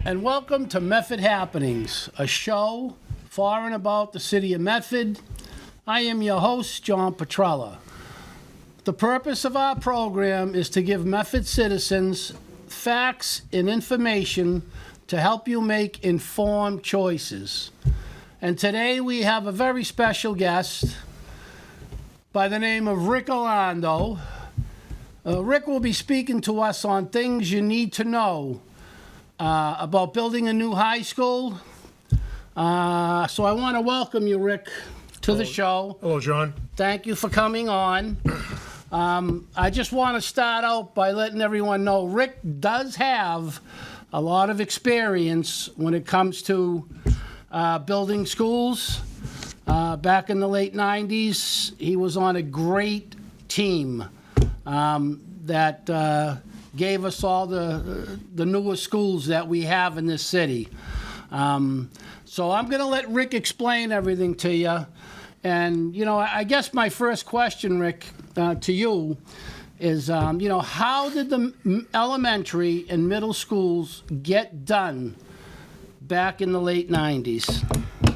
and welcome to Medford Happenings, a show for and about the city of Medford. I am your host, John Petrella. The purpose of our program is to give Medford citizens facts and information to help you make informed choices. And today we have a very special guest by the name of Rick Orlando. Rick will be speaking to us on things you need to know about building a new high school. So I want to welcome you, Rick, to the show. Hello, John. Thank you for coming on. I just want to start out by letting everyone know Rick does have a lot of experience when it comes to building schools. Back in the late 90s, he was on a great team that gave us all the newest schools that we have in this city. So I'm going to let Rick explain everything to you. And, you know, I guess my first question, Rick, to you is, you know, how did the elementary and middle schools get done back in the late 90s?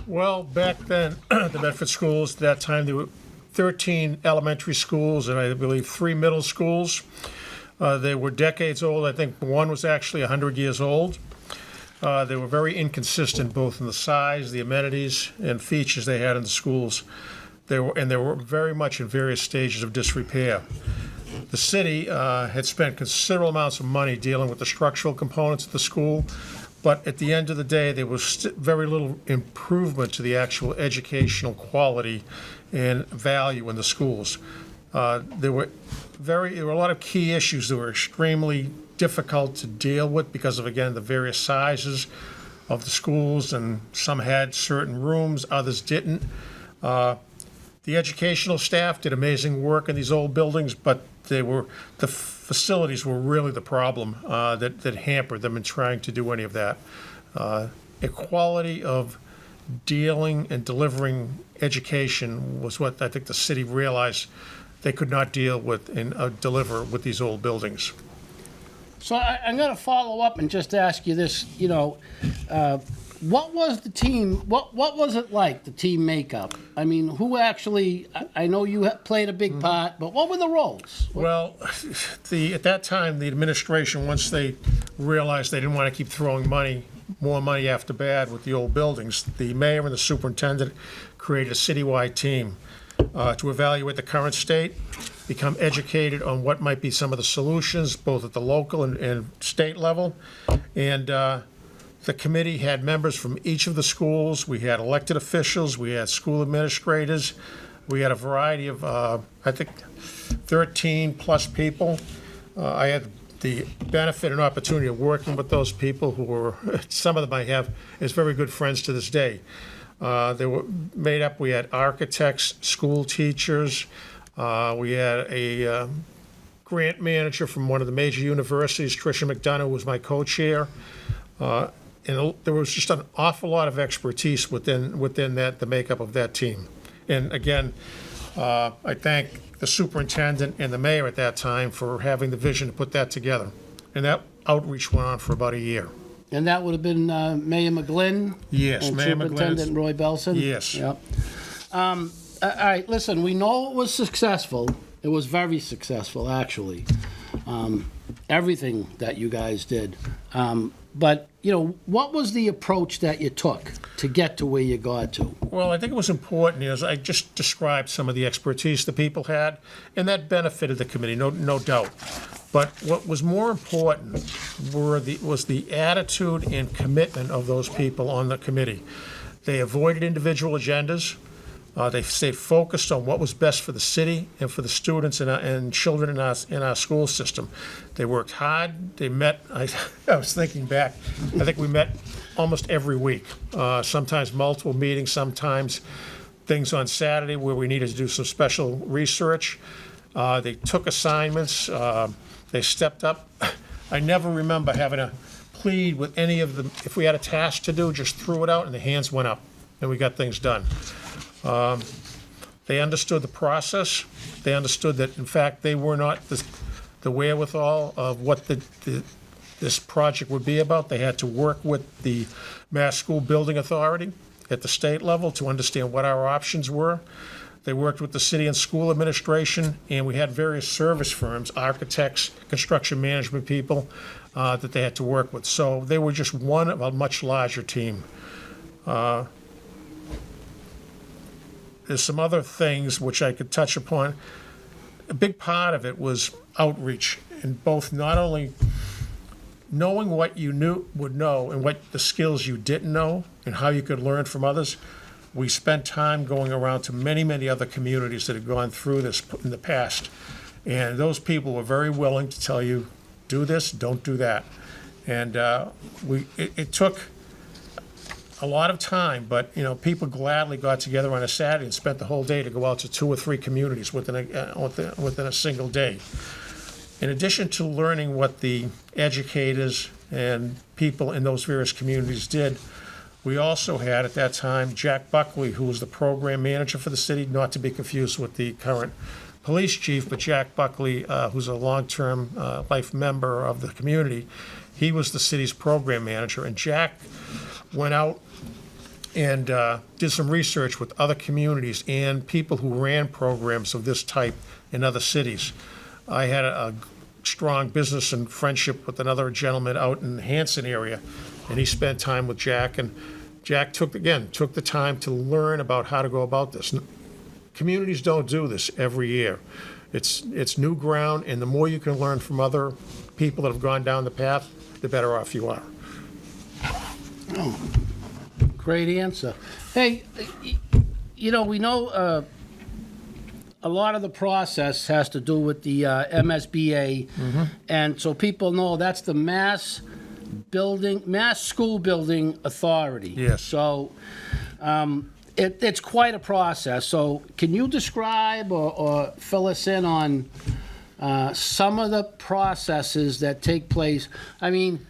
Well, back then, the Medford schools, at that time, there were 13 elementary schools and I believe 3 middle schools. They were decades old. I think one was actually 100 years old. They were very inconsistent, both in the size, the amenities, and features they had in the schools. They were very much in various stages of disrepair. The city had spent considerable amounts of money dealing with the structural components of the school, but at the end of the day, there was very little improvement to the actual educational quality and value in the schools. There were a lot of key issues that were extremely difficult to deal with because of, again, the various sizes of the schools, and some had certain rooms, others didn't. The educational staff did amazing work in these old buildings, but the facilities were really the problem that hampered them in trying to do any of that. Equality of dealing and delivering education was what I think the city realized they could not deal with and deliver with these old buildings. So I'm going to follow up and just ask you this, you know, what was the team, what was it like, the team makeup? I mean, who actually, I know you played a big part, but what were the roles? Well, at that time, the administration, once they realized they didn't want to keep throwing more money after bad with the old buildings, the mayor and the superintendent created a citywide team to evaluate the current state, become educated on what might be some of the solutions, both at the local and state level. And the committee had members from each of the schools. We had elected officials. We had school administrators. We had a variety of, I think, 13-plus people. I had the benefit and opportunity of working with those people who were, some of them I have as very good friends to this day. They were made up, we had architects, school teachers, we had a grant manager from one of the major universities, Tricia McDonough, was my co-chair. And there was just an awful lot of expertise within that, the makeup of that team. And again, I thank the superintendent and the mayor at that time for having the vision to put that together. And that outreach went on for about a year. And that would have been Mayor McGlynn? Yes, and Mayor Superintendent McGlynn. Roy Belson? Yes. Yep. All right, listen, we know it was successful. It was very successful, actually. Everything that you guys did. But, you know, what was the approach that you took to get to where you got to? Well, I think it was important, as I just described some of the expertise the people had, and that benefited the committee, no doubt. But what was more important was the attitude and commitment of those people on the committee. They avoided individual agendas. They stayed focused on what was best for the city and for the students and children in our school system. They worked hard. They met, I was thinking back, I think we met almost every week, sometimes multiple meetings, sometimes things on Saturday where we needed to do some special research. They took assignments. They stepped up. I never remember having to plead with any of them. If we had a task to do, just threw it out and the hands went up and we got things done. They understood the process. They understood that, in fact, they were not the wherewithal of what the this project would be about. They had to work with the Mass School Building Authority at the state level to understand what our options were. They worked with the city and school administration, and we had various service firms, architects, construction management people, that they had to work with. So they were just one of a much larger team. There's some other things which I could touch upon. A big part of it was outreach, and both not only knowing what you would know and what the skills you didn't know and how you could learn from others. We spent time going around to many, many other communities that had gone through this in the past. And those people were very willing to tell you, do this, don't do that. And it took a lot of time, but people gladly got together on a Saturday and spent the whole day to go out to 2 or 3 communities within a single day. In addition to learning what the educators and people in those various communities did, we also had at that time Jack Buckley, who was the program manager for the city, not to be confused with the current police chief, but Jack Buckley, who's a long-term life member of the community. He was the city's program manager, and Jack went out and did some research with other communities and people who ran programs of this type in other cities. I had a strong business and friendship with another gentleman out in the Hanson area, and he spent time with Jack, and Jack took the time to learn about how to go about this. Communities don't do this every year. It's new ground, and the more you can learn from other people that have gone down the path, the better off you are. Oh, great answer. Hey, we know a lot of the process has to do with the MSBA, and so people know that's the Mass School Building Authority. Yes. So it's quite a process. So can you describe or fill us in on some of the processes that take place? I mean,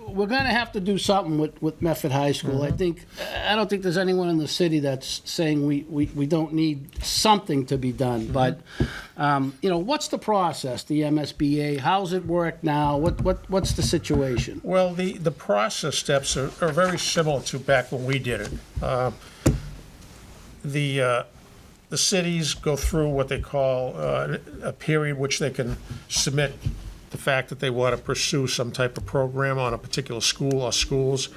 we're going to have to do something with Medford High School. I don't think there's anyone in the city that's saying we don't need something to be done. But what's the process? The MSBA, how's it work now? What's the situation? Well, the process steps are very similar to back when we did it. The cities go through what they call a period which they can submit the fact that they want to pursue some type of program on a particular school or schools.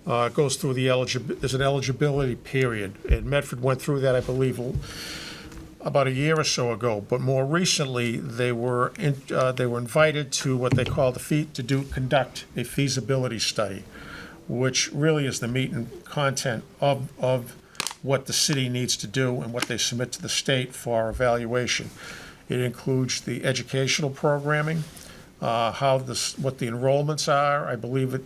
Goes through there's an eligibility period, and Medford went through that, I believe, about a year or so ago. But more recently, they were invited to what they call conduct a feasibility study, which really is the meat and content of what the city needs to do and what they submit to the state for evaluation. It includes the educational programming, what the enrollments are. I believe it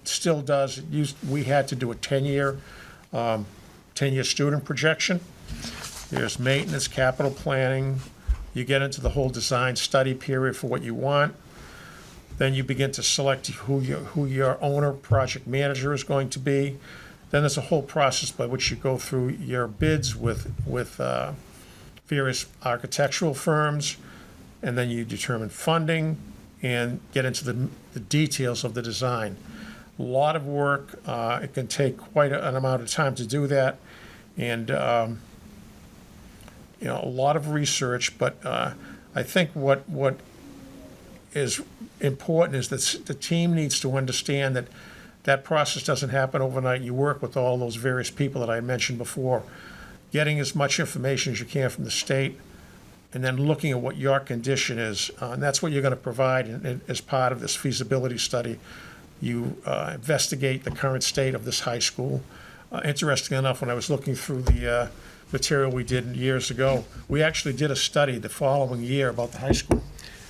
still does. We had to do a 10-year student projection. There's maintenance, capital planning. You get into the whole design study period for what you want. Then you begin to select who your owner, project manager is going to be. Then there's a whole process by which you go through your bids with various architectural firms, and then you determine funding and get into the details of the design. A lot of work. It can take quite an amount of time to do that, and a lot of research. But I think what is important is that the team needs to understand that process doesn't happen overnight. You work with all those various people that I mentioned before, getting as much information as you can from the state, and then looking at what your condition is. And that's what you're going to provide as part of this feasibility study. You investigate the current state of this high school. Interesting enough, when I was looking through the material we did years ago, we actually did a study the following year about the high school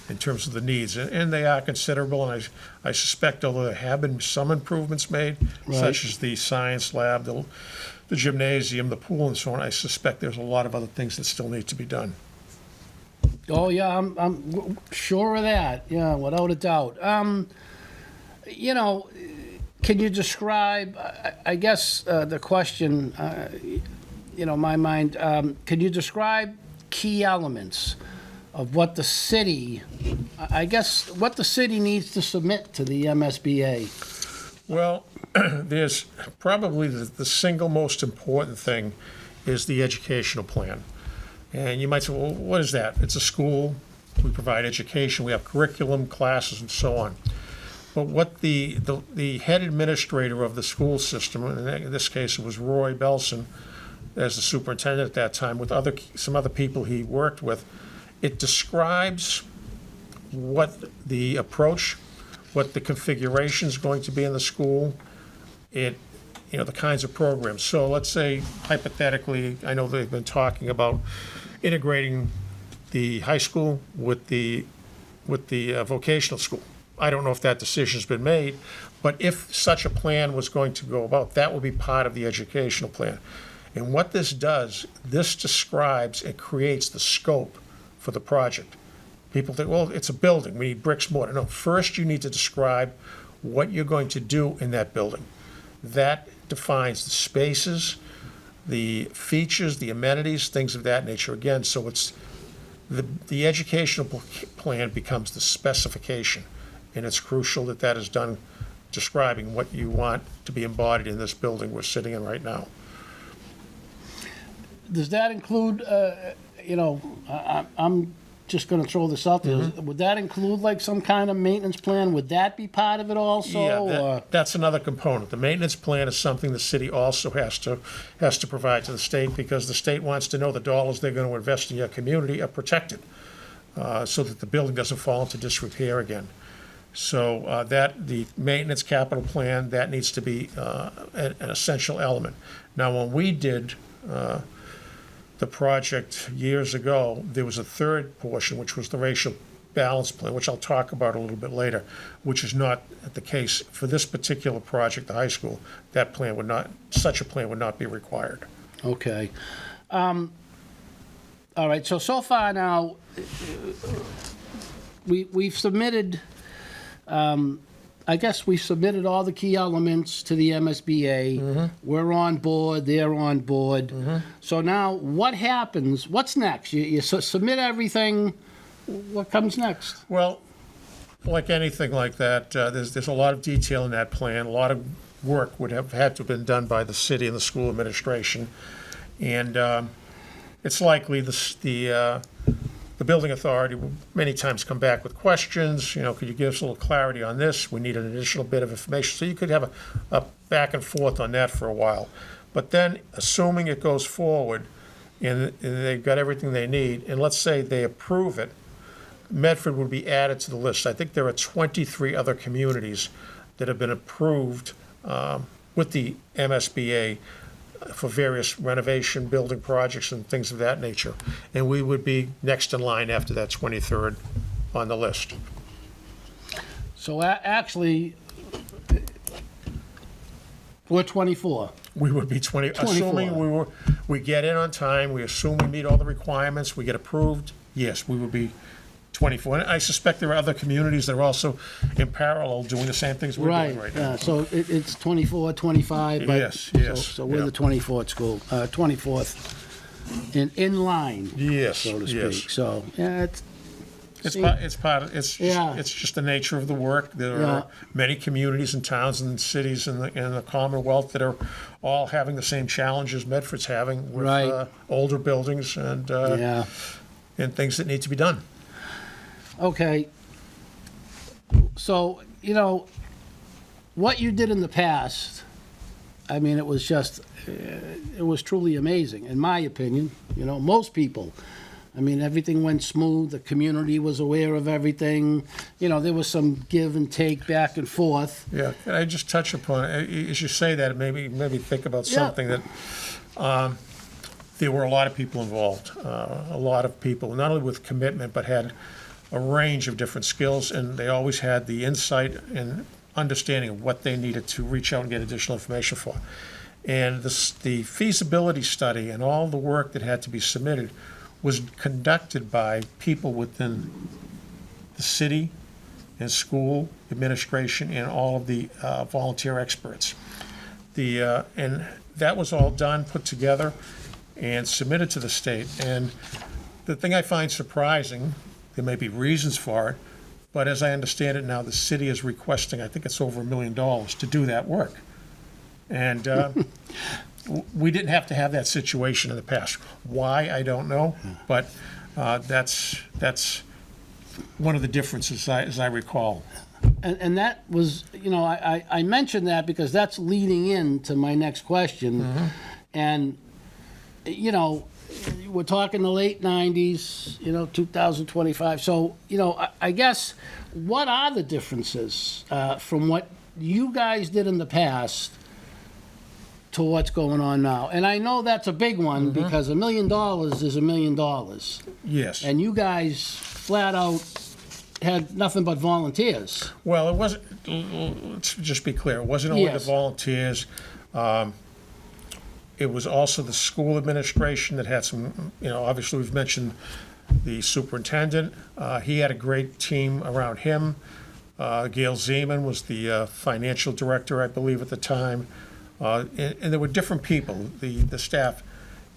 in terms of the needs, and they are considerable, and I suspect, although there have been some improvements made, such as the science lab, the gymnasium, the pool, and so on, I suspect there's a lot of other things that still need to be done. Oh, yeah, I'm sure of that, yeah, without a doubt. Can you describe, I guess the question, my mind, can you describe key elements of what the city, I guess, what the city needs to submit to the MSBA. Well, there's probably the single most important thing is the educational plan. And you might say, well, what is that? It's a school. We provide education. We have curriculum, classes, and so on. But what the head administrator of the school system, and in this case it was Roy Belson, as the superintendent at that time, with some other people he worked with, it describes what the approach, what the configuration is going to be in the school, the kinds of programs. So let's say, hypothetically, I know they've been talking about integrating the high school with the vocational school. I don't know if that decision's been made, but if such a plan was going to go about, that would be part of the educational plan. And what this does, this describes and creates the scope for the project. People think, well, it's a building, we need bricks, mortar. No, first you need to describe what you're going to do in that building. That defines the spaces, the features, the amenities, things of that nature. Again, so it's the educational plan becomes the specification, and it's crucial that that is done describing what you want to be embodied in this building we're sitting in right now. Does that include, I'm just going to throw this out there. Would that include like some kind of maintenance plan? Would that be part of it also? Yeah, that's another component. The maintenance plan is something the city also has to provide to the state, because the state wants to know the dollars they're going to invest in your community are protected, so that the building doesn't fall into disrepair again. So that the maintenance capital plan, that needs to be an essential element. Now, when we did the project years ago, there was a third portion, which was the racial balance plan, which I'll talk about a little bit later, which is not the case for this particular project, the high school. That plan would not, such a plan would not be required. Okay. All right, so far now, we've submitted, I guess we submitted all the key elements to the MSBA. We're on board, they're on board. So now what happens? What's next? You submit everything. What comes next? Well, like anything like that, there's a lot of detail in that plan. A lot of work would have had to have been done by the city and the school administration. And it's likely the building authority will many times come back with questions. Could you give us a little clarity on this? We need an additional bit of information. So you could have a back and forth on that for a while. But then, assuming it goes forward and they've got everything they need, and let's say they approve it, Medford would be added to the list. I think there are 23 other communities that have been approved with the MSBA for various renovation, building projects, and things of that nature. And we would be next in line after that 23rd on the list. So actually, we're 24. We would be 24. Assuming we get in on time, we assume we meet all the requirements, we get approved, yes, we would be 24. And I suspect there are other communities that are also in parallel doing the same things we're doing right now. So it's 24, 25. But Yes. So we're the 24th school, 24th in line, Yes, so to yes. speak. So, yeah, It's just the nature of the work. There are many communities and towns and cities in the Commonwealth that are all having the same challenges Medford's having with older buildings and things that need to be done. Okay. So, what you did in the past, I mean, it was truly amazing, in my opinion. Most people, I mean, everything went smooth. The community was aware of everything. There was some give and take back and forth. Yeah, can I just touch upon, as you say that, maybe think about something that there were a lot of people involved, a lot of people, not only with commitment, but had a range of different skills, and they always had the insight and understanding of what they needed to reach out and get additional information for. And the feasibility study and all the work that had to be submitted was conducted by people within the city and school administration and all of the volunteer experts. And that was all done, put together, and submitted to the state. And The thing I find surprising, there may be reasons for it, but as I understand it now, the city is requesting, I think it's over $1 million to do that work. And we didn't have to have that situation in the past. Why, I don't know, but that's one of the differences, as I recall. And that was, I mentioned that because that's leading into my next question. And, we're talking the late 90s, 2025. So, I guess, what are the differences from what you guys did in the past to what's going on now? And I know that's a big one because $1 million is $1 million. Yes. And you guys flat out had nothing but volunteers. Well, it wasn't, let's just be clear, it wasn't only the volunteers. It was also the school administration that had some, obviously we've mentioned the superintendent. He had a great team around him. Gail Zeman was the financial director, I believe, at the time. And there were different people, the staff.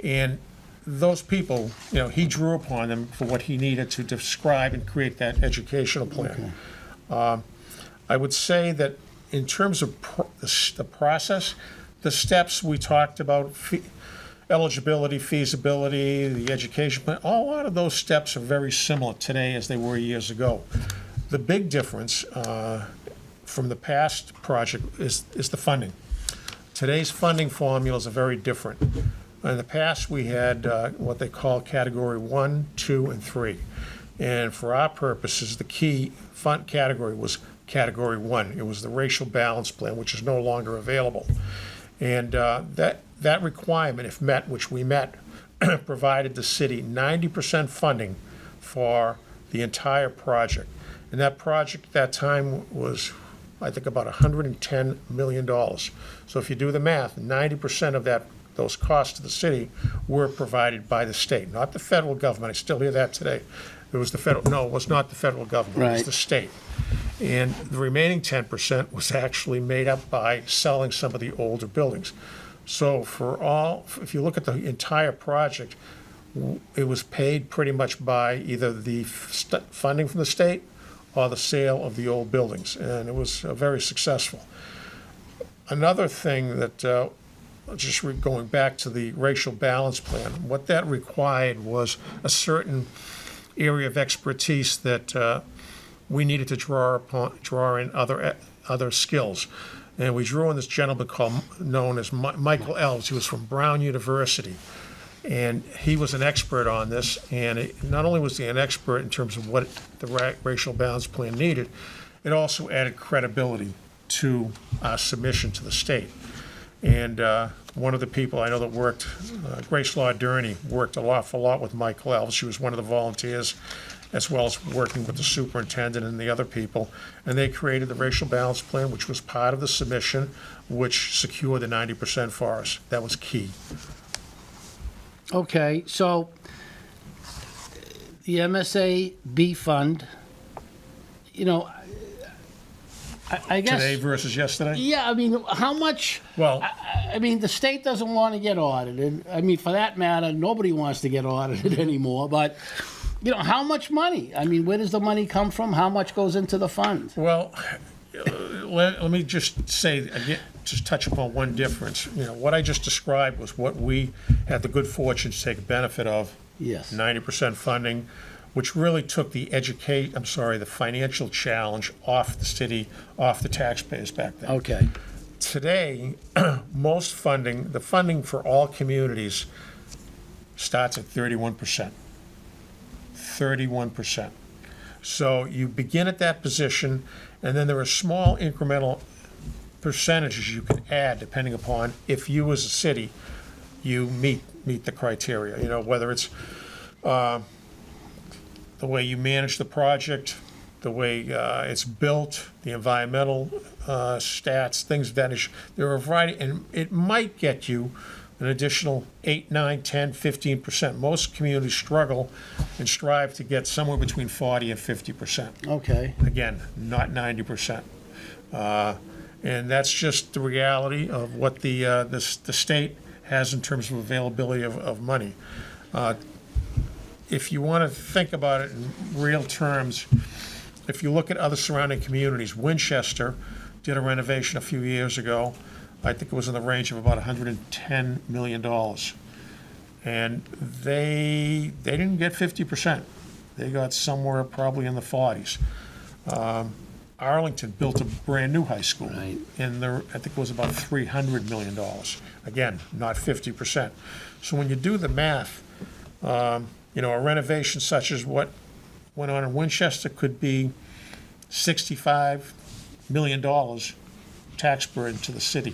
And those people, he drew upon them for what he needed to describe and create that educational plan. Okay. I would say that in terms of the process, the steps we talked about, eligibility, feasibility, the education plan, a lot of those steps are very similar today as they were years ago. The big difference from the past project is the funding. Today's funding formulas are very different. In the past, we had what they call Category 1, 2, and 3. And for our purposes, the key fund category was Category 1. It was the racial balance plan, which is no longer available. And that requirement, if met, which we met, provided the city 90% funding for the entire project. And that project at that time was, I think, about $110 million. So if you do the math, 90% of those costs to the city were provided by the state, not the federal government. I still hear that today. It was the federal, no, it was not the federal government, It was the state. And the remaining 10% was actually made up by selling some of the older buildings. So if you look at the entire project, it was paid pretty much by either the funding from the state or the sale of the old buildings, and it was very successful. Another thing that, going back to the racial balance plan, what that required was a certain area of expertise that we needed to draw in other skills. And we drew on this gentleman known as Michael Elves. He was from Brown University. And he was an expert on this, and not only was he an expert in terms of what the racial balance plan needed, it also added credibility to our submission to the state. And one of the people I know that worked, Grace Law Durney, worked an awful lot with Michael Elves. She was one of the volunteers, as well as working with the superintendent and the other people. And they created the racial balance plan, which was part of the submission, which secured the 90% for us. That was key. Okay, so the MSA-B fund, I guess... Today versus yesterday? Yeah, I mean, how much... Well... I mean, the state doesn't want to get audited. I mean, for that matter, nobody wants to get audited anymore. But, how much money? I mean, where does the money come from? How much goes into the fund? Well, let me just say, again, just touch upon one difference. What I just described was what we had the good fortune to take benefit of. Yes. 90% funding, which really took the financial challenge off the city, off the taxpayers back then. Okay. Today, most funding, the funding for all communities starts at 31%. 31%. So you begin at that position, and then there are small incremental percentages you can add depending upon if you as a city, you meet the criteria. Whether it's the way you manage the project, the way it's built, the environmental stats, things of that nature. There are a variety, and it might get you an additional 8, 9, 10, 15%. Most communities struggle and strive to get somewhere between 40 and 50%. Okay. Again, not 90%. And that's just the reality of what the state has in terms of availability of money. if you want to think about it in real terms, if you look at other surrounding communities, Winchester did a renovation a few years ago. I think it was in the range of about $110 million. And they didn't get 50%. They got somewhere probably in the 40s. Arlington built a brand-new high school. Right. And I think it was about $300 million. Again, not 50%. So when you do the math, a renovation such as what went on in Winchester could be $65 million tax burden to the city.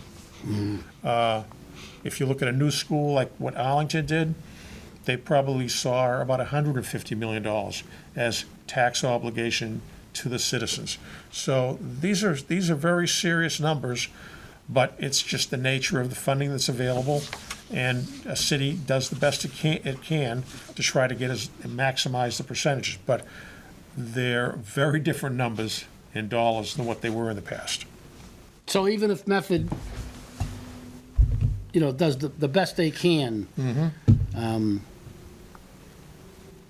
If you look at a new school like what Arlington did, they probably saw about $150 million as tax obligation to the citizens. So these are very serious numbers, but it's just the nature of the funding that's available, and a city does the best it can to try to maximize the percentages. But they're very different numbers in dollars than what they were in the past. So even if Medford, does the best they can,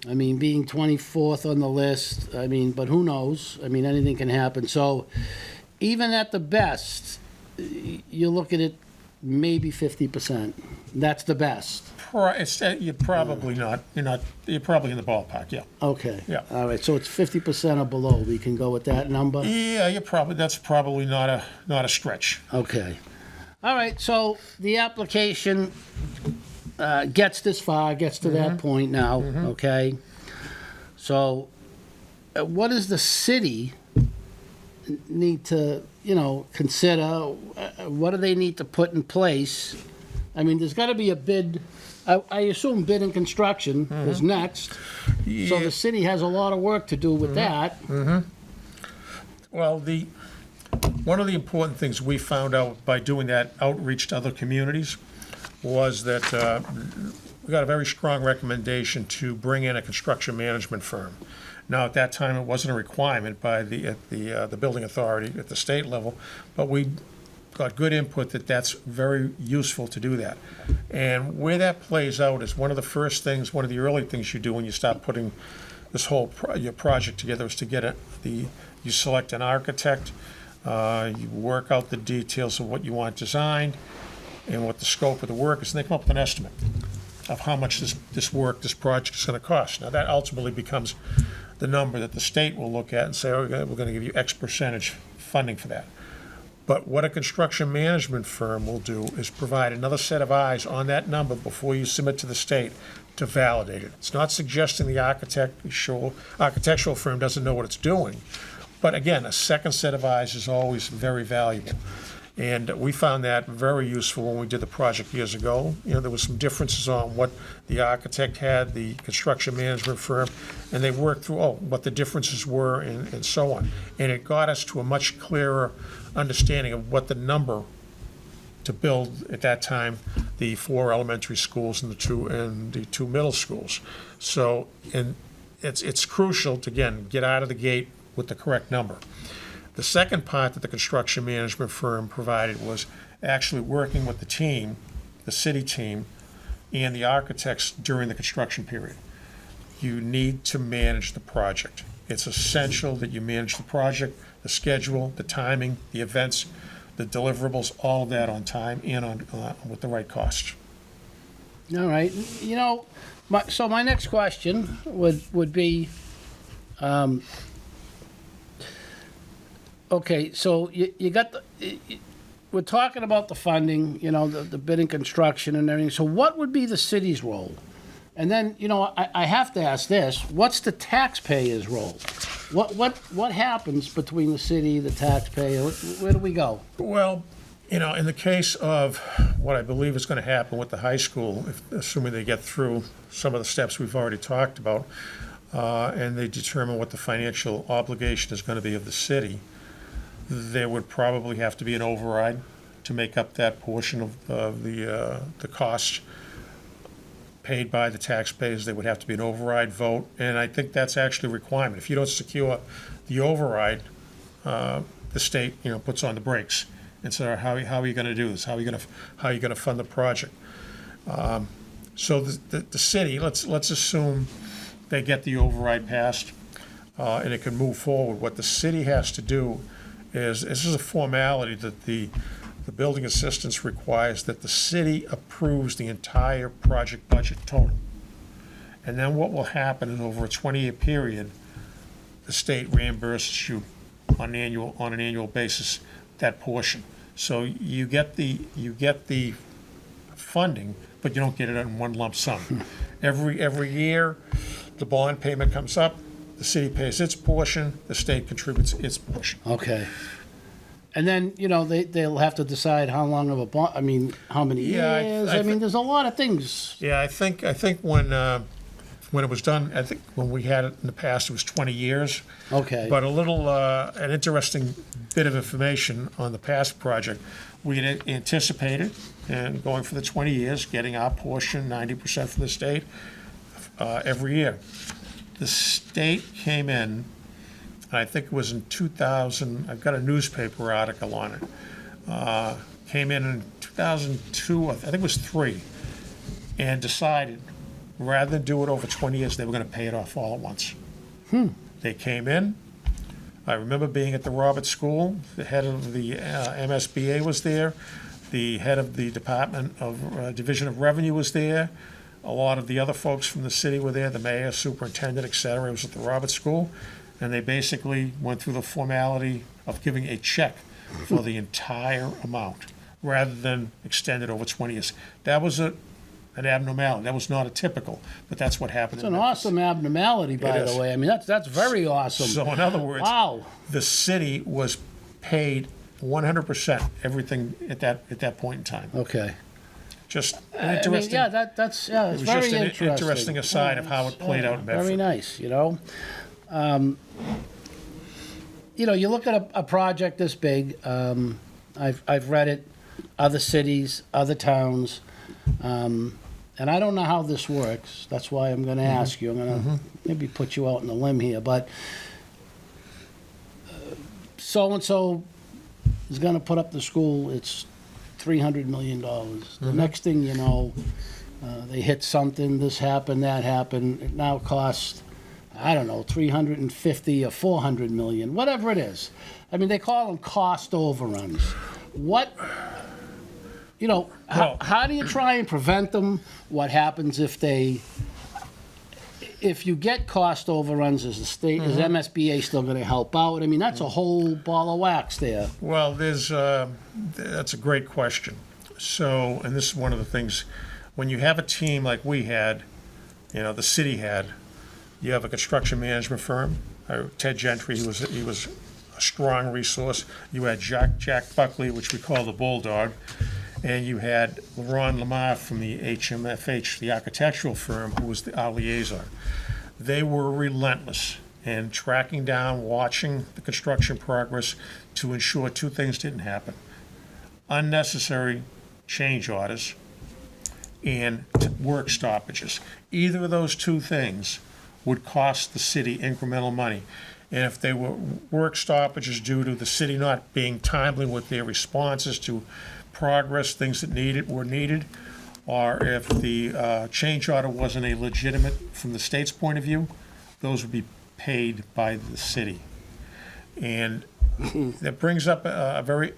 I mean, being 24th on the list, but who knows? Anything can happen. So even at the best, you look at it maybe 50%. That's the best. You're probably not. You're probably in the ballpark. Yeah. Okay. Yeah. All right. So it's 50% or below. We can go with that number. Yeah. That's probably not a stretch. Okay. All right. So the application gets this far, gets to that point now. Okay. So what does the city need to, consider? What do they need to put in place? There's got to be a bid. I assume bid and construction is next. Yeah. So the city has a lot of work to do with that. Well, one of the important things we found out by doing that outreach to other communities was that we got a very strong recommendation to bring in a construction management firm. Now, at that time, it wasn't a requirement by the building authority at the state level, but we got good input that that's very useful to do that. And where that plays out is one of the early things you do when you start putting this whole your project together is to get you select an architect, you work out the details of what you want designed and what the scope of the work is, and they come up with an estimate of how much this project is going to cost. Now, that ultimately becomes the number that the state will look at and say, oh, we're going to give you X percentage funding for that. But what a construction management firm will do is provide another set of eyes on that number before you submit to the state to validate it. It's not suggesting the architectural firm doesn't know what it's doing. But again, a second set of eyes is always very valuable. And we found that very useful when we did the project years ago. There was some differences on what the architect had, the construction management firm, and they worked through what the differences were and so on. And it got us to a much clearer understanding of what the number to build at that time, the 4 elementary schools and the two middle schools. So, and it's crucial to, again, get out of the gate with the correct number. The second part that the construction management firm provided was actually working with the team, the city team, and the architects during the construction period. You need to manage the project. It's essential that you manage the project, the schedule, the timing, the events, the deliverables, all of that on time and with the right cost. All right. So my next question would be, okay, so you got we're talking about the funding, the bidding construction and everything. So what would be the city's role? And then, I have to ask this: what's the taxpayer's role? What happens between the city, the taxpayer? Where do we go? Well, in the case of what I believe is going to happen with the high school, assuming they get through some of the steps we've already talked about, and they determine what the financial obligation is going to be of the city, there would probably have to be an override to make up that portion of the cost paid by the taxpayers. There would have to be an override vote, and I think that's actually a requirement. If you don't secure the override, the state, puts on the brakes and says, how are you going to do this? How are you going to fund the project? So the city, let's assume they get the override passed, and it can move forward. What the city has to do is, this is a formality that the building assistance requires, that the city approves the entire project budget total. And then what will happen is, over a 20-year period, the state reimburses you on an annual basis that portion. So you get the funding, but you don't get it in one lump sum. Every year, the bond payment comes up, the city pays its portion, the state contributes its portion. Okay. And then, they'll have to decide how long of a bond, how many years. There's a lot of things. Yeah, I think when it was done, I think when we had it in the past, it was 20 years. Okay. But an interesting bit of information on the past project, we had anticipated, and going for the 20 years, getting our portion, 90% from the state, every year. The state came in, and I think it was in 2000, I've got a newspaper article on it, came in 2002, I think it was 3, and decided, rather than do it over 20 years, they were going to pay it off all at once. They came in. I remember being at the Roberts School. The head of the MSBA was there. The head of the Department of Division of Revenue was there. A lot of the other folks from the city were there, the mayor, superintendent, et cetera. It was at the Roberts School. And they basically went through the formality of giving a check for the entire amount, rather than extend it over 20 years. That was an abnormality. That was not a typical, but that's what happened. It's an awesome abnormality, by the way. That's very awesome. So in other words, wow, the city was paid 100% everything at that point in time. Okay. Just an interesting. That's it was very just an interesting aside of how it played out in Medford. Very nice, you look at a project this big. I've read it, other cities, other towns. And I don't know how this works. That's why I'm going to ask you. I'm going to maybe put you out on a limb here. But so-and-so is going to put up the school. It's $300 million. The next thing you know, they hit something. This happened, that happened. It now costs, I don't know, $350 or $400 million, whatever it is. They call them cost overruns. What... how do you try and prevent them? What happens if you get cost overruns? Is the state, is MSBA still going to help out? That's a whole ball of wax there. Well, that's a great question. So, and this is one of the things, when you have a team like we had, the city had, you have a construction management firm, Ted Gentry, he was a strong resource. You had Jack Buckley, which we call the Bulldog. And you had Ron Lamar from the HMFH, the architectural firm, who was our liaison. They were relentless in tracking down, watching the construction progress to ensure two things didn't happen: unnecessary change orders and work stoppages. Either of those two things would cost the city incremental money. And if they were work stoppages due to the city not being timely with their responses to progress, things that were needed, or if the change order wasn't a legitimate from the state's point of view, those would be paid by the city. And that brings up a very,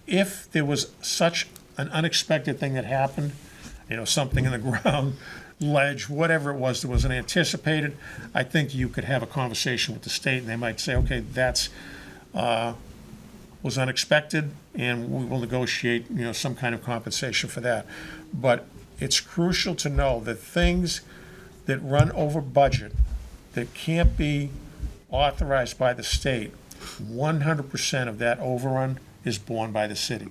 if there was such an unexpected thing that happened, something in the ground, ledge, whatever it was that wasn't anticipated, I think you could have a conversation with the state, and they might say, okay, that's was unexpected, and we will negotiate, some kind of compensation for that. But it's crucial to know that things that run over budget that can't be authorized by the state, 100% of that overrun is borne by the city.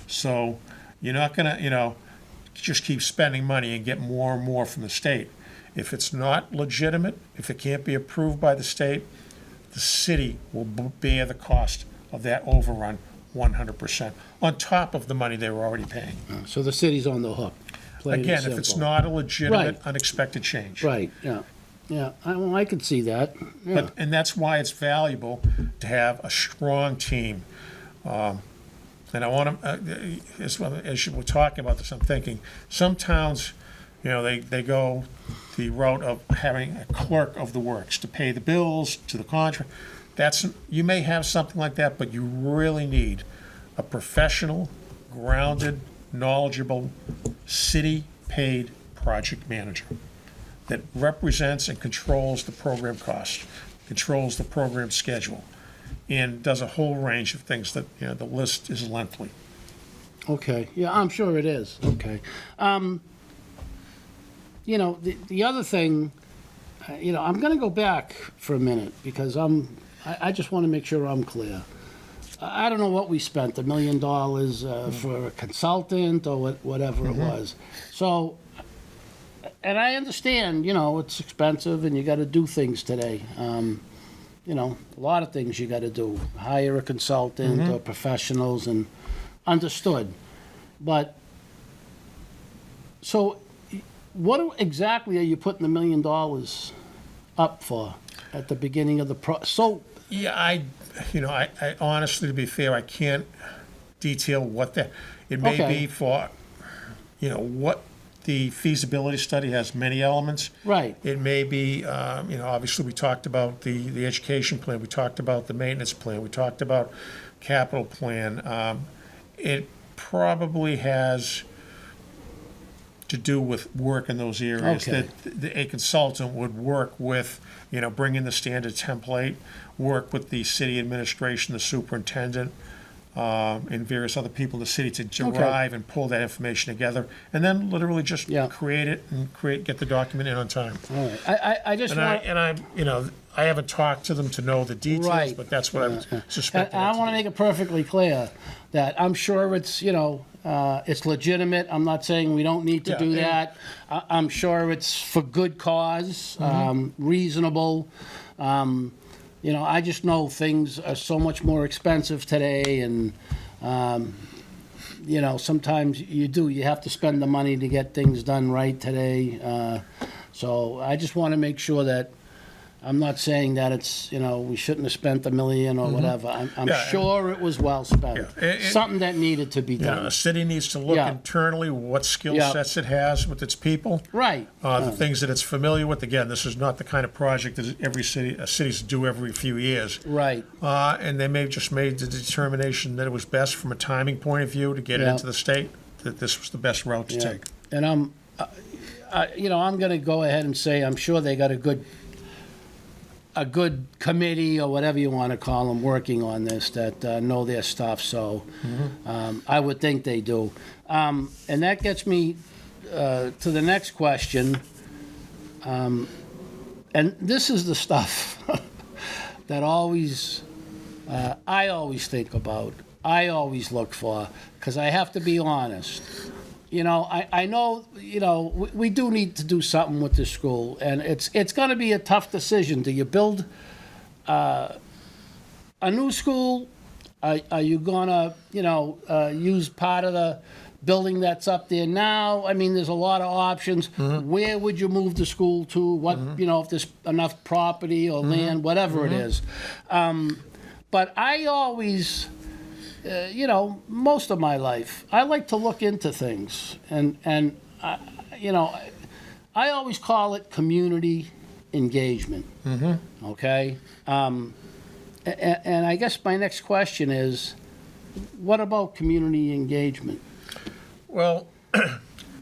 So you're not going to, just keep spending money and get more and more from the state. If it's not legitimate, if it can't be approved by the state, the city will bear the cost of that overrun 100%, on top of the money they were already paying. So the city's on the hook. Again, if it's not a legitimate, unexpected change. Right, yeah. I could see that. Yeah. And that's why it's valuable to have a strong team. And I want to, as you were talking about this, I'm thinking, some towns they go the route of having a clerk of the works to pay the bills, to the contract. You may have something like that, but you really need a professional, grounded, knowledgeable, city-paid project manager that represents and controls the program cost, controls the program schedule, and does a whole range of things that, the list is lengthy. Okay, yeah, I'm sure it is. Okay. The other thing, I'm going to go back for a minute because I just want to make sure I'm clear. I don't know what we spent, $1 million for a consultant or whatever it was. So, and I understand, it's expensive and you got to do things today. A lot of things you got to do. Hire a consultant or professionals, and understood. But, so what exactly are you putting $1 million up for at the beginning of the Yeah, I honestly, to be fair, I can't detail what that, it may be for, what the feasibility study has many elements. Right. It may be, obviously we talked about the education plan, we talked about the maintenance plan, we talked about capital plan. It probably has to do with work in those areas that a consultant would work with, bring in the standard template, work with the city administration, the superintendent, and various other people in the city to derive and pull that information together, and then literally just create it and get the document in on time. All right. I haven't talked to them to know the details, but that's what I'm suspecting. I want to make it perfectly clear that I'm sure it's it's legitimate. I'm not saying we don't need to do that. I'm sure it's for good cause, reasonable. I just know things are so much more expensive today, and sometimes you have to spend the money to get things done right today. So I just want to make sure that I'm not saying that it's, we shouldn't have spent $1 million or whatever. I'm sure it was well spent. Something that needed to be done. A city needs to look internally what skill sets it has with its people. Right. The things that it's familiar with. Again, this is not the kind of project that cities do every few years. Right. And they may have just made the determination that it was best from a timing point of view to get it into the state, that this was the best route to take. And I'm going to go ahead and say I'm sure they got a good committee or whatever you want to call them working on this that know their stuff. So I would think they do. And that gets me to the next question. And this is the stuff that I always think about. I always look for, because I have to be honest. I know, we do need to do something with this school, and it's going to be a tough decision. Do you build a new school? Are you going to, use part of the building that's up there now? I mean, there's a lot of options. Where would you move the school to? What, if there's enough property or land, whatever it is. But I always... most of my life, I like to look into things, and I always call it community engagement. Okay, and I guess my next question is, what about community engagement? Well,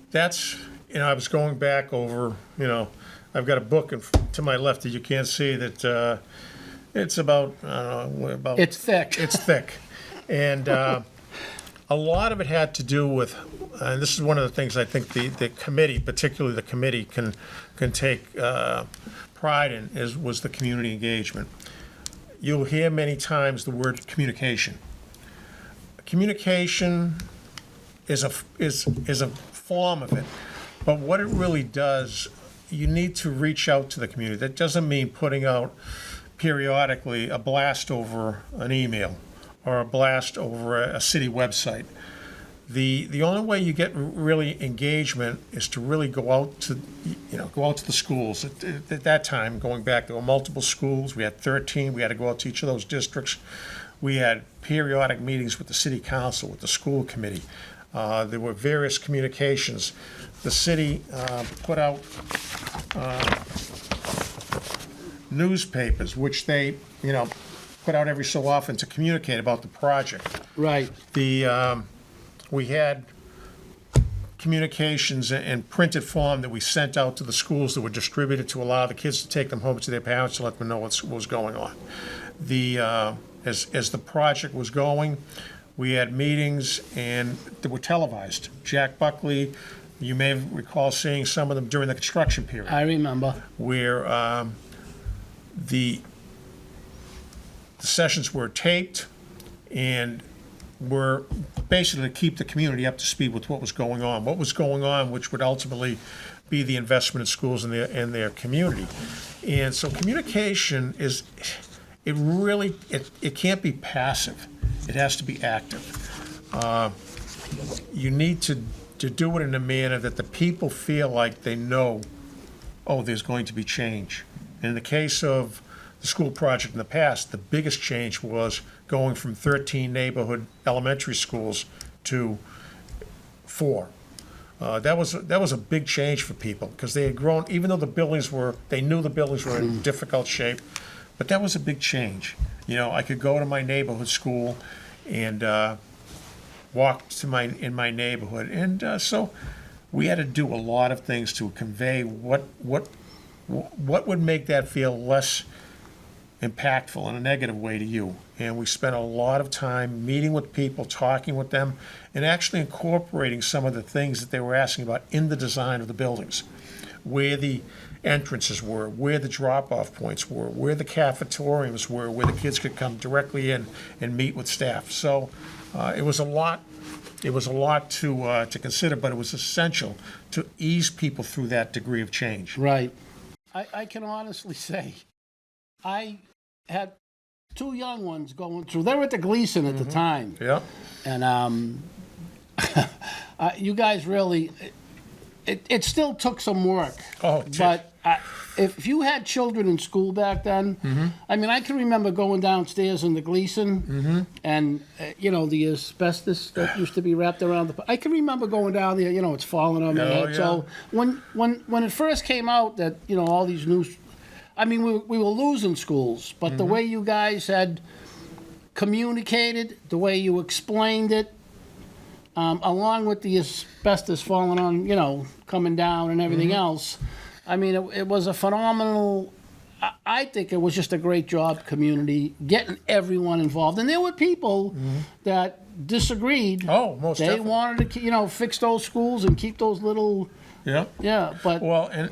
that's I was going back over. I've got a book to my left that you can't see that. It's about It's thick. It's thick. And a lot of it had to do with, and this is one of the things I think the committee, particularly the committee, can take pride in, was the community engagement. You'll hear many times the word communication. Communication is a form of it, but what it really does, you need to reach out to the community. That doesn't mean putting out periodically a blast over an email or a blast over a city website. The only way you get really engagement is to really go out to the schools. At that time, going back, there were multiple schools. We had 13. We had to go out to each of those districts. We had periodic meetings with the city council, with the school committee. There were various communications. The city put out newspapers, which they, put out every so often to communicate about the project. Right. We had communications in printed form that we sent out to the schools that were distributed to allow the kids to take them home to their parents to let them know what was going on. As the project was going, we had meetings and they were televised. Jack Buckley, you may recall seeing some of them during the construction period. I remember. Where the sessions were taped and were basically to keep the community up to speed with what was going on, which would ultimately be the investment in schools and their community. And so communication it can't be passive. It has to be active. You need to do it in a manner that the people feel like they know, oh, there's going to be change. And in the case of the school project in the past, the biggest change was going from 13 neighborhood elementary schools to 4. That was a big change for people because they had grown, even though they knew the buildings were in difficult shape, but that was a big change. I could go to my neighborhood school and walk in my neighborhood, and so we had to do a lot of things to convey what would make that feel less impactful in a negative way to you. And we spent a lot of time meeting with people, talking with them, and actually incorporating some of the things that they were asking about in the design of the buildings, where the entrances were, where the drop-off points were, where the cafeteriums were, where the kids could come directly in and meet with staff. So it was a lot. It was a lot to consider, but it was essential to ease people through that degree of change. Right. I can honestly say, I had 2 young ones going through. They were at the Gleason at the time. Yeah. And you guys really, it still took some work. Oh, but if you had children in school back then, I mean, I can remember going downstairs in the Gleason and, the asbestos that used to be wrapped around the... I can remember going down there, it's falling on my head. Yeah. So when it first came out that, all these new... I mean, we were losing schools, but the way you guys had communicated, the way you explained it, along with the asbestos falling on, coming down and everything else, I mean, it was a phenomenal... I think it was just a great job, community, getting everyone involved. And there were people that disagreed. Oh, most They definitely. wanted to, fix those schools and keep those little... Yeah. Yeah, but... Well, and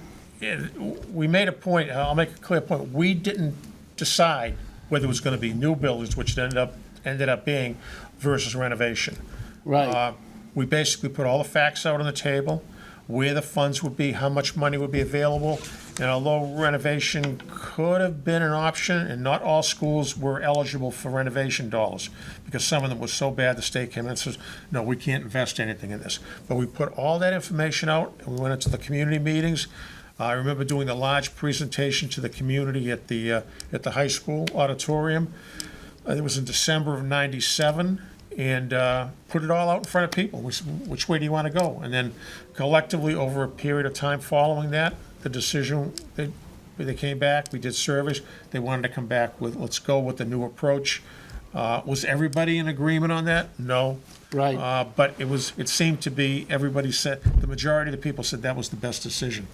we made a point, I'll make a clear point, we didn't decide whether it was going to be new buildings, which it ended up being, versus renovation. Right. We basically put all the facts out on the table, where the funds would be, how much money would be available, and although renovation could have been an option, and not all schools were eligible for renovation dollars, because some of them were so bad the state came in and says, no, we can't invest anything in this. But we put all that information out, and we went into the community meetings. I remember doing a large presentation to the community at the high school auditorium. It was in December of '97, and put it all out in front of people. Which way do you want to go? And then collectively, over a period of time following that, the decision, they came back, we did surveys, they wanted to come back with, let's go with the new approach. Was everybody in agreement on that? No. Right. But it seemed to be, everybody said, the majority of the people said that was the best decision.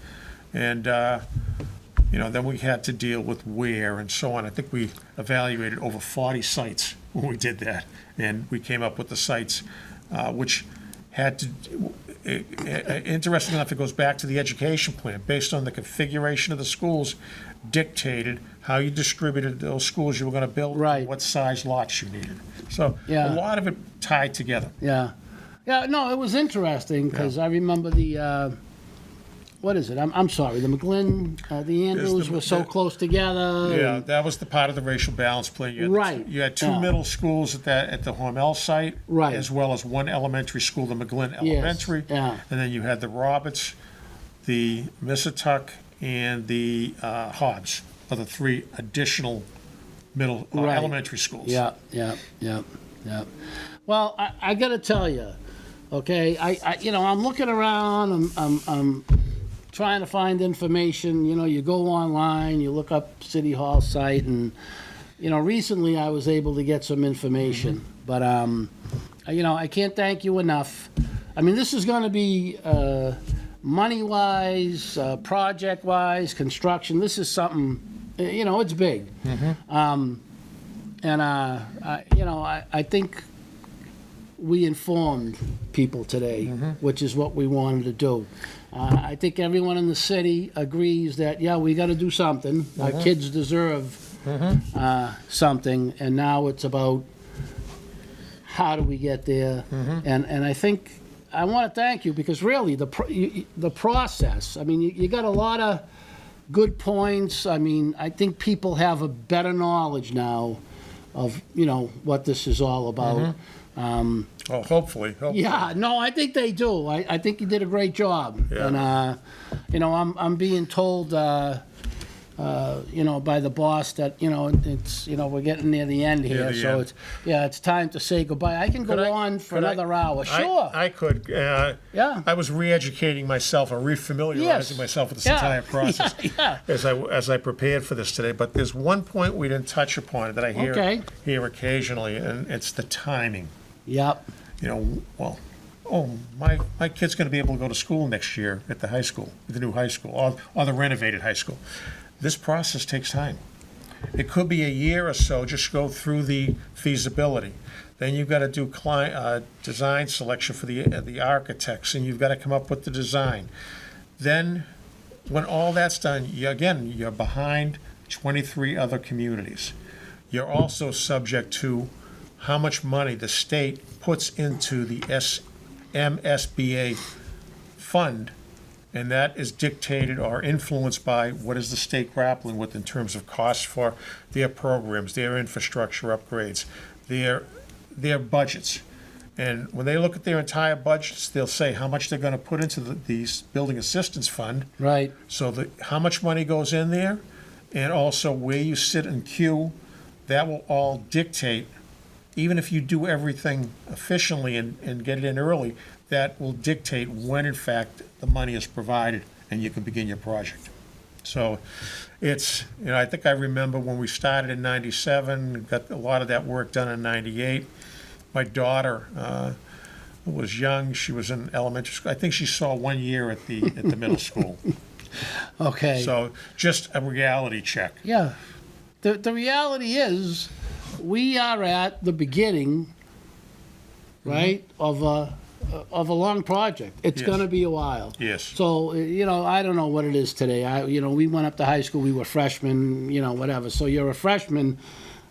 And, then we had to deal with where and so on. I think we evaluated over 40 sites when we did that. And we came up with the sites, which had to, interesting enough, it goes back to the education plan. Based on the configuration of the schools, dictated how you distributed those schools you were going to build, Right. what size lots you needed. So Yeah. a lot of it tied together. Yeah. Yeah, no, it was interesting because I remember the, what is it? I'm sorry, the McGlynn, the Andrews were so close together. Yeah, and- that was the part of the racial balance plan. You had Right. You had 2 Yeah. middle schools at the Hormel site, Right. as well as 1 elementary school, the McGlynn Yes, Elementary. yeah. And then you had the Roberts, the Missatuck, and the Hobbs, are the 3 additional middle Right. elementary schools. Yeah. Well, I got to tell you, Okay, I'm looking around. I'm trying to find information. You go online, you look up City Hall site, and recently I was able to get some information. But I can't thank you enough. I mean, this is going to be money-wise, project-wise, construction. This is something. It's big. I think we informed people today, which is what we wanted to do. I think everyone in the city agrees that, we got to do something. Our kids deserve something, and now it's about how do we get there. And I think I want to thank you because really the process, I mean, you got a lot of good points. I mean, I think people have a better knowledge now of, what this is all about. Well, hopefully. Yeah, no, I think they do. I think you did a great job. Yeah. And, I'm being told, by the boss that, it's, we're getting near the end here. the So end. it's time to say goodbye. I can go on for another hour. Sure. I could. Yeah. I was re-educating myself or refamiliarizing myself with this entire process as I prepared for this today. But there's one point we didn't touch upon that I hear occasionally, and it's the timing. Yep. My kid's going to be able to go to school next year at the high school, the new high school, or the renovated high school. This process takes time. It could be a year or so, just go through the feasibility. Then you've got to do design selection for the architects, and you've got to come up with the design. Then, when all that's done, you're behind 23 other communities. You're also subject to how much money the state puts into the MSBA fund, and that is dictated or influenced by what is the state grappling with in terms of costs for their programs, their infrastructure upgrades, their budgets. And when they look at their entire budgets, they'll say how much they're going to put into these building assistance fund. Right. So how much money goes in there, and also where you sit in queue, that will all dictate. Even if you do everything efficiently and get it in early, that will dictate when, in fact, the money is provided and you can begin your project. So it's, I think I remember when we started in 97, got a lot of that work done in 98. My daughter was young. She was in elementary school. I think she saw 1 year at the middle school. Okay. So just a reality check. Yeah. The reality is we are at the beginning, right, of a long project. It's going to be a while. Yes. So, I don't know what it is today. We went up to high school, we were freshmen, whatever. So you're a freshman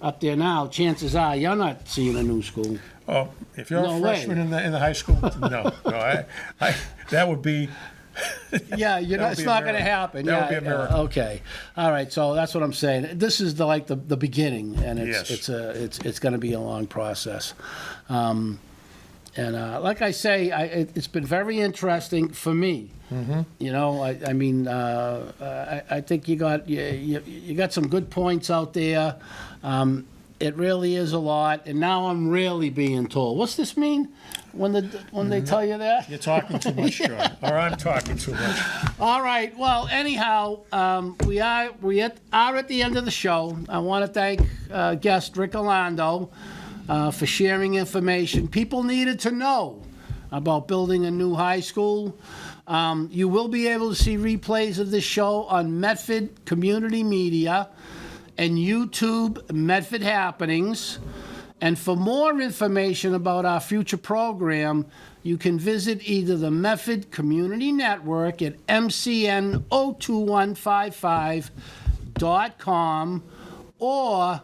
up there now. Chances are you're not seeing a new school. Oh, if you're a freshman in the high school, no, that would be. Yeah, it's not going to happen. That would be a miracle. Okay, all right. So that's what I'm saying. This is the beginning, and it's going to be a long process. And like I say, it's been very interesting for me. I mean, I think you got some good points out there. It really is a lot, and now I'm really being told. What's this mean when they tell you that? You're talking too much, John, or I'm talking too much. All right. Well, anyhow, we are at the end of the show. I want to thank guest Rick Orlando for sharing information people needed to know about building a new high school. You will be able to see replays of this show on Medford Community Media and YouTube Medford Happenings. And for more information about our future program, you can visit either the Medford Community Network at mcn02155.com or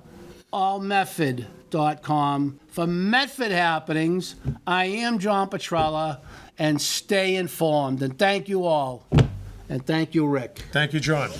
allmedford.com. For Medford Happenings, I am John Petrella, and stay informed. And thank you all. And thank you, Rick. Thank you, John.